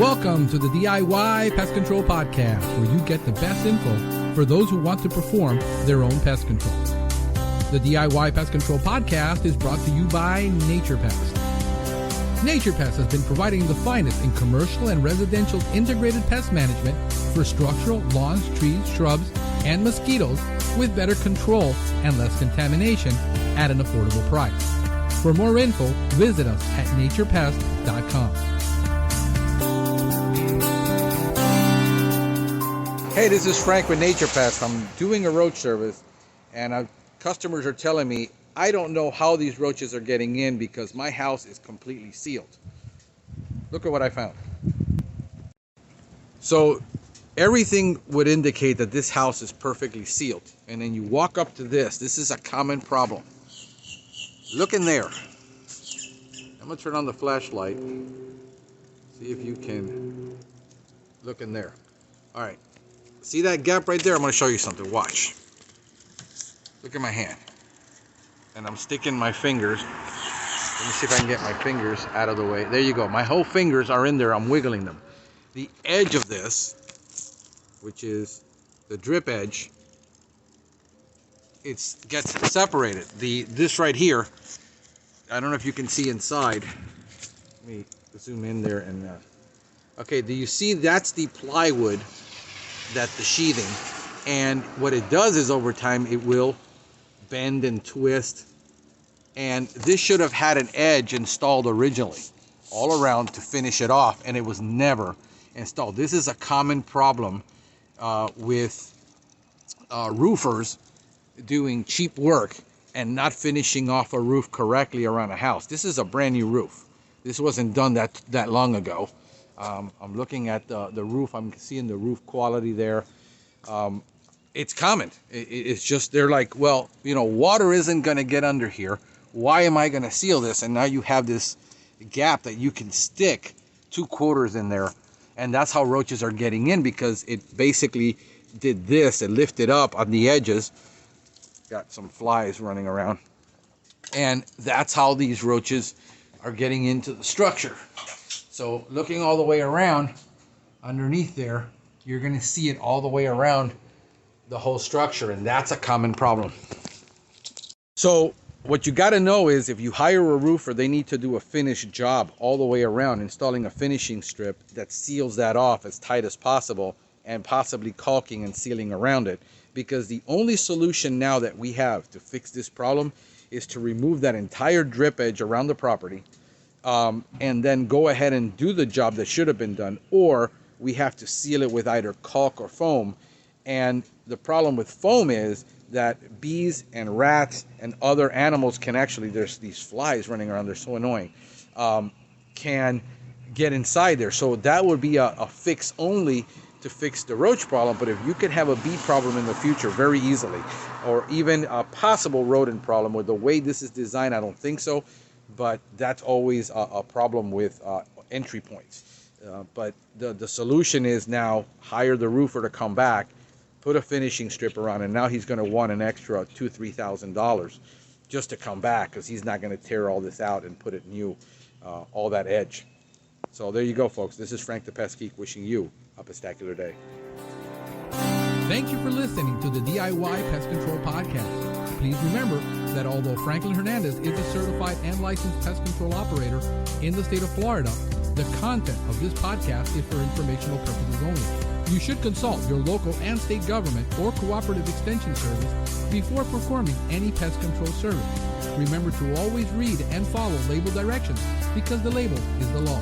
Welcome to the DIY Pest Control Podcast, where you get the best info for those who want to perform their own pest control. The DIY Pest Control Podcast is brought to you by Naturepest. Naturepest has been providing the finest in commercial and residential integrated pest management for structural, lawns, trees, shrubs, and mosquitoes with better control and less contamination at an affordable price. For more info, visit us at naturepest.com. Hey, this is Frank with Naturepest. I'm doing a roach service, and customers are telling me, I don't know how these roaches are getting in because my house is completely sealed. Look at what I found. So everything would indicate that this house is perfectly sealed. And then you walk up to this. This is a common problem. Look in there. I'm going to turn on the flashlight. See if you can look in there. All right. See that gap right there? I'm going to show you something. Watch. Look at my hand. And I'm sticking my fingers. Let me see if I can get my fingers out of the way. There you go. My whole fingers are in there. I'm wiggling them. The edge of this, which is the drip edge, it gets separated. This right here, I don't know if you can see inside. Let me zoom in there and okay, do you see that's the plywood, that the sheathing, and what it does is over time it will bend and twist, and this should have had an edge installed originally all around to finish it off, and it was never installed. This is a common problem with roofers doing cheap work and not finishing off a roof correctly around a house. This is a brand new roof. This wasn't done that long ago. I'm looking at the roof. I'm seeing the roof quality there. It's common. It's just, they're like, well, you know, water isn't going to get under here. Why am I going to seal this? And now you have this gap that you can stick 2 quarters in there. And that's how roaches are getting in, because it basically did this. It lifted up on the edges. Got some flies running around. And that's how these roaches are getting into the structure. So looking all the way around underneath there, you're going to see it all the way around the whole structure, and that's a common problem. So what you got to know is, if you hire a roofer, they need to do a finished job all the way around, installing a finishing strip that seals that off as tight as possible, and possibly caulking and sealing around it, because the only solution now that we have to fix this problem is to remove that entire drip edge around the property, and then go ahead and do the job that should have been done, or we have to seal it with either caulk or foam. And the problem with foam is that bees and rats and other animals can actually, there's these flies running around, they're so annoying, can get inside there. So that would be a fix only to fix the roach problem. But if you could have a bee problem in the future very easily, or even a possible rodent problem, with the way this is designed, I don't think so, but that's always a problem with entry points. But the solution is now hire the roofer to come back, put a finishing strip around, and now he's going to want an extra $2,000-$3,000 just to come back, because he's not going to tear all this out and put it new, all that edge. So there you go, folks. This is Frank the Pest Geek wishing you a pestacular day. Thank you for listening to the DIY Pest Control Podcast. Please remember that although Franklin Hernandez is a certified and licensed pest control operator in the state of Florida, the content of this podcast is for informational purposes only. You should consult your local and state government or cooperative extension service before performing any pest control service. Remember to always read and follow label directions, because the label is the law.